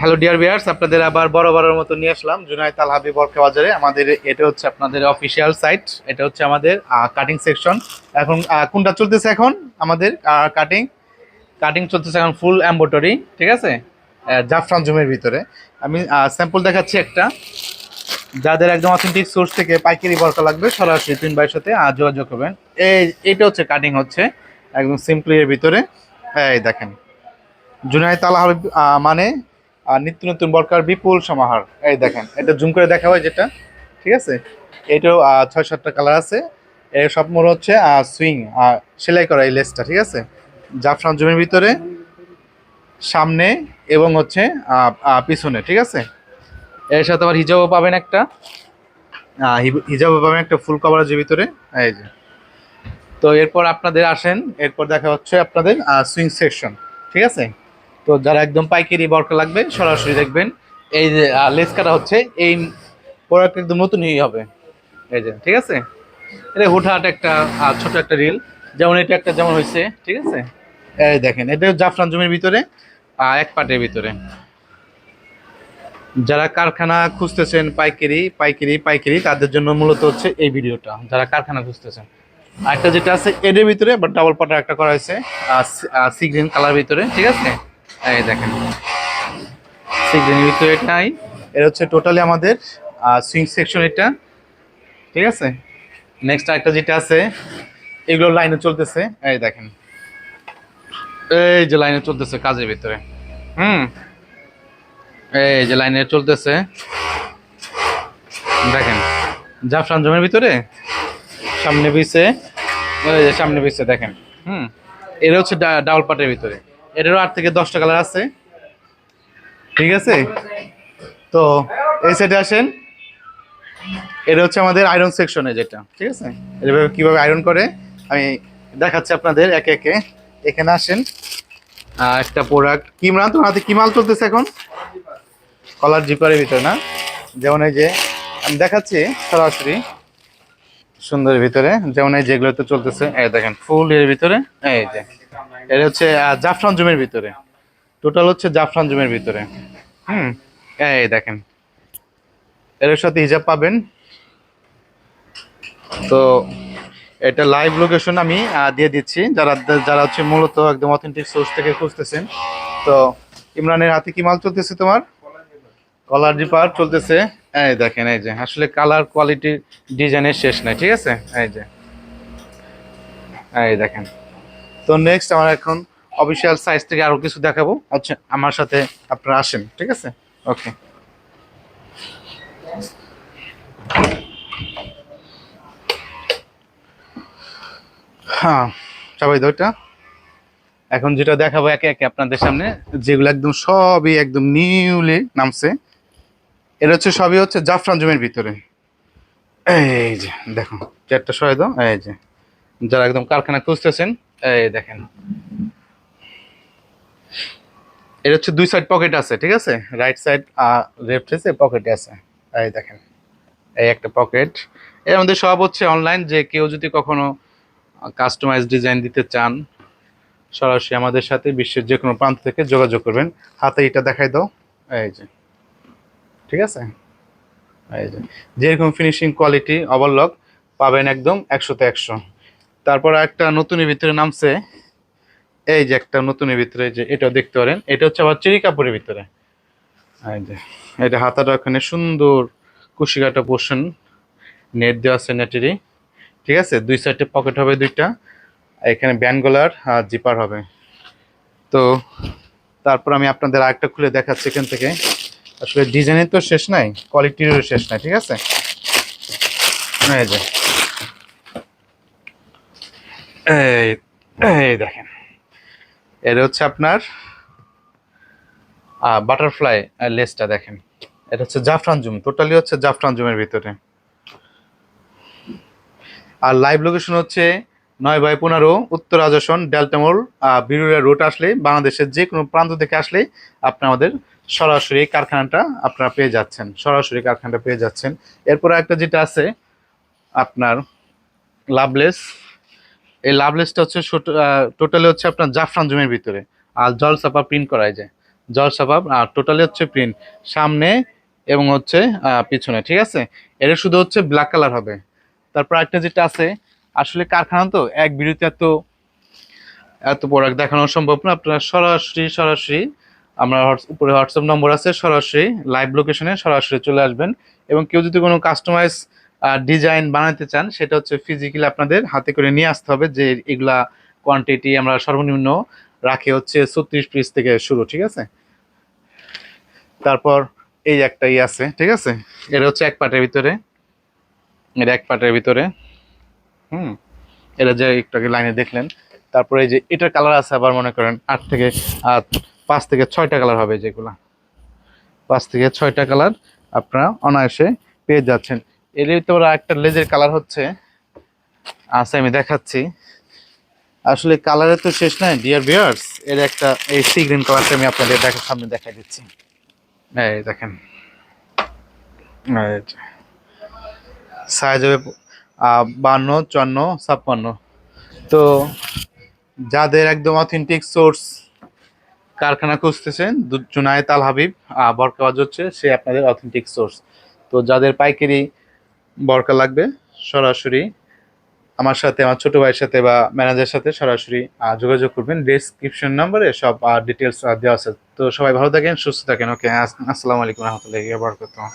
Hello dear viewers, আপনাদের আবার বরাবরের মতো নিয়ে আসলাম জুনায়েদ আল হাবিব বরকা বাজারে। আমাদের এটা হচ্ছে আপনাদের অফিসিয়াল সাইট। এটা হচ্ছে আমাদের কাটিং সেকশন। এখন কোনটা চলতেছে? এখন আমাদের কাটিং কাটিং চলতেছে এখন ফুল এমব্রয়ডারি, ঠিক আছে, জাফরান জুমের ভিতরে। আমি স্যাম্পল দেখাচ্ছি একটা। যাদের একদম অথেন্টিক সোর্স থেকে পাইকারি বরকা লাগবে সরাসরি তিন ভাইয়ের সাথে যোগাযোগ করবেন। এটা হচ্ছে কাটিং হচ্ছে একদম সিম্পলি এর ভিতরে। এই দেখেন, জুনায়েদ আল হাবিব মানে নিত্য নতুন বরকার বিপুল সমাহার। এই দেখেন, এটা জুম করে দেখা হয় যেটা, ঠিক আছে। এটাও 6-7টা কালার আছে। এর সব মোড় হচ্ছে সুইং সেলাই করা এই লেসটা, ঠিক আছে, জাফরান জমির ভিতরে সামনে এবং হচ্ছে পিছনে, ঠিক আছে। এর সাথে আবার হিজাবও পাবেন একটা, হিজাবও পাবেন একটা ফুল কভারেজের ভিতরে। এই যে, তো এরপর আপনাদের আসেন, এরপর দেখা হচ্ছে আপনাদের সুইং সেকশন, ঠিক আছে। তো যারা একদম পাইকারি বরকা লাগবে সরাসরি দেখবেন। এই যে লেস কাটা হচ্ছে, এই প্রোডাক্ট একদম নতুনই হবে। এই যে, ঠিক আছে, এটা হুটহাট একটা ছোট একটা রিল, যেমন এটা একটা যেমন হয়েছে, ঠিক আছে। এই দেখেন, এটা জাফরান জমির ভিতরে এক পাটের ভিতরে। যারা কারখানা খুঁজতেছেন পাইকারি পাইকারি পাইকারি, তাদের জন্য মূলত হচ্ছে এই ভিডিওটা, যারা কারখানা খুঁজতেছেন। আরেকটা যেটা আছে এদের ভিতরে বাট ডাবল পাটার একটা করা হয়েছে সি গ্রিন কালার ভিতরে, ঠিক আছে। এই দেখেন, সি গ্রিনের ভিতরে এটাই। এটা হচ্ছে টোটালি আমাদের সুইং সেকশন এটা, ঠিক আছে। নেক্সট আরেকটা যেটা আছে, এগুলো লাইনে চলতেছে। এই দেখেন, এই যে লাইনে চলতেছে কাজের ভিতরে। হুম, এই যে লাইনে চলতেছে, দেখেন, জাফরান জমের ভিতরে সামনে পিছে, ওই যে সামনে পিছে দেখেন। হুম, এটা হচ্ছে ডাবল পাটের ভিতরে। এটারও 8 থেকে 10টা কালার আছে, ঠিক আছে। তো এই সাইডে আসেন, এটা হচ্ছে আমাদের আয়রন সেকশনে যেটা, ঠিক আছে। এভাবে কিভাবে আয়রন করে আমি দেখাচ্ছি আপনাদের একে একে। এখানে আসেন, একটা প্রোডাক্ট কি মাল, তোমার হাতে কি মাল চলতেছে এখন? কলার জিপারের ভিতরে না, যেমন এই যে আমি দেখাচ্ছি সরাসরি সুন্দরের ভিতরে, যেমন এই যেগুলোতে চলতেছে। এই দেখেন ফুল এর ভিতরে। এই যে, এটা হচ্ছে জাফরান জুমের ভিতরে, টোটাল হচ্ছে জাফরান জুমের ভিতরে। হুম, এই দেখেন, এর সাথে হিজাব পাবেন। তো এটা লাইভ লোকেশন আমি দিয়ে দিচ্ছি, যারা যারা হচ্ছে মূলত একদম অথেন্টিক সোর্স থেকে খুঁজতেছেন। তো ইমরানের হাতে কি মাল চলতেছে তোমার? কলার জিপার চলতেছে। এই দেখেন, এই যে আসলে কালার কোয়ালিটি ডিজাইনের শেষ নাই, ঠিক আছে। এই যে, এই দেখেন। তো নেক্সট আমার এখন অফিসিয়াল সাইজ থেকে আরো কিছু দেখাবো। আচ্ছা, আমার সাথে আপনারা আসেন, ঠিক আছে। ওকে। হ্যাঁ, সবাই দুইটা এখন যেটা দেখাবো একে একে আপনাদের সামনে, যেগুলো একদম সবই একদম নিউলি নামছে। এটা হচ্ছে সবই হচ্ছে জাফরান জমির ভিতরে। এই যে দেখো, চারটা সহায় দাও। এই যে, যারা একদম কারখানা খুঁজতেছেন, এই দেখেন, এটা হচ্ছে দুই সাইড পকেট আছে, ঠিক আছে। রাইট সাইড লেফট সাইডে পকেটে আছে। এই দেখেন, এই একটা পকেট। এর মধ্যে সব হচ্ছে অনলাইন, যে কেউ যদি কখনো কাস্টমাইজ ডিজাইন দিতে চান সরাসরি আমাদের সাথে বিশ্বের যে কোনো প্রান্ত থেকে যোগাযোগ করবেন। হাতে এটা দেখাই দাও। এই যে, ঠিক আছে। এই যে, যেরকম ফিনিশিং কোয়ালিটি ওভারলক পাবেন একদম 100-তে 100। তারপর একটা নতুনের ভিতরে নামছে, এই যে একটা নতুনের ভিতরে, যে এটা দেখতে পারেন, এটা হচ্ছে আবার চেরি কাপড়ের ভিতরে। এই যে, এটা হাতাটা ওখানে সুন্দর কুশি কাটা পোর্শন, নেট দেওয়া আছে নেটেরই, ঠিক আছে। দুই সাইডে পকেট হবে দুইটা, এখানে ব্যান্ড গলার জিপার হবে। তো তারপর আমি আপনাদের আরেকটা খুলে দেখাচ্ছি এখান থেকে। আসলে ডিজাইনের তো শেষ নাই, কোয়ালিটিরও শেষ নাই, ঠিক আছে। এই যে, এই এই দেখেন, এটা হচ্ছে আপনার বাটারফ্লাই লেসটা দেখেন। এটা হচ্ছে জাফরান জুম, টোটালি হচ্ছে জাফরান জুমের ভিতরে। আর লাইভ লোকেশন হচ্ছে 9/15 উত্তর আজাসন ডেল্টামোল বিরুলিয়া রোড। আসলে বাংলাদেশের যে কোনো প্রান্ত থেকে আসলে আপনি আমাদের সরাসরি কারখানাটা আপনারা পেয়ে যাচ্ছেন, সরাসরি কারখানাটা পেয়ে যাচ্ছেন। এরপরে একটা যেটা আছে আপনার লাভলেস, এই লাভলেসটা হচ্ছে টোটালি হচ্ছে আপনার জাফরান জুমের ভিতরে, আর জল চাপা প্রিন্ট করাই যায়। জলসা ভাব, আর টোটালি হচ্ছে প্রিন্ট সামনে এবং হচ্ছে পিছনে, ঠিক আছে। এটা শুধু হচ্ছে ব্ল্যাক কালার হবে। তারপর একটা যেটা আছে, আসলে কারখানা তো এক ভিডিওতে এত এত প্রোডাক্ট দেখানো সম্ভব না, আপনারা সরাসরি আমরা উপরে হোয়াটসঅ্যাপ নম্বর আছে, সরাসরি লাইভ লোকেশনে সরাসরি চলে আসবেন। এবং কেউ যদি কোনো কাস্টমাইজ ডিজাইন বানাতে চান, সেটা হচ্ছে ফিজিক্যালি আপনাদের হাতে করে নিয়ে আসতে হবে, যে এগুলা কোয়ান্টিটি আমরা সর্বনিম্ন রাখি হচ্ছে 36 পিস থেকে শুরু, ঠিক আছে। তারপর এই একটা আছে, ঠিক আছে, এটা হচ্ছে এক পাটের ভিতরে, এটা এক পাটের ভিতরে, হুম, এটা যে একটু আগে লাইনে দেখলেন। তারপরে এই যে এটার কালার আছে, আবার মনে করেন 5 থেকে 6টা কালার হবে, যেগুলা 5 থেকে 6টা কালার আপনারা অনায়াসে পেয়ে যাচ্ছেন। এর ভিতরে একটা লেজের কালার হচ্ছে আছে, আমি দেখাচ্ছি। আসলে কালারের তো শেষ নাই ডিয়ার ভিউয়ার্স। এর একটা এই সি গ্রিন কালারটা আমি আপনাদের সামনে দেখা দিচ্ছি। এই দেখেন, সাইজ হবে 52, 54, 56। তো যাদের একদম অথেন্টিক সোর্স কারখানা খুঁজতেছেন, জুনায়েদ আল হাবিব বরকাওয়াজ হচ্ছে সে আপনাদের অথেন্টিক সোর্স। তো যাদের পাইকারি বরকা লাগবে, সরাসরি আমার সাথে, আমার ছোট ভাইয়ের সাথে বা ম্যানেজারের সাথে সরাসরি যোগাযোগ করবেন। ডেসক্রিপশন নাম্বারে সব ডিটেলস দেওয়া আছে। তো সবাই ভালো থাকেন, সুস্থ থাকেন। ওকে, আসসালামু আলাইকুম রহমতুল্লাহি ওয়া বারাকাতুহু।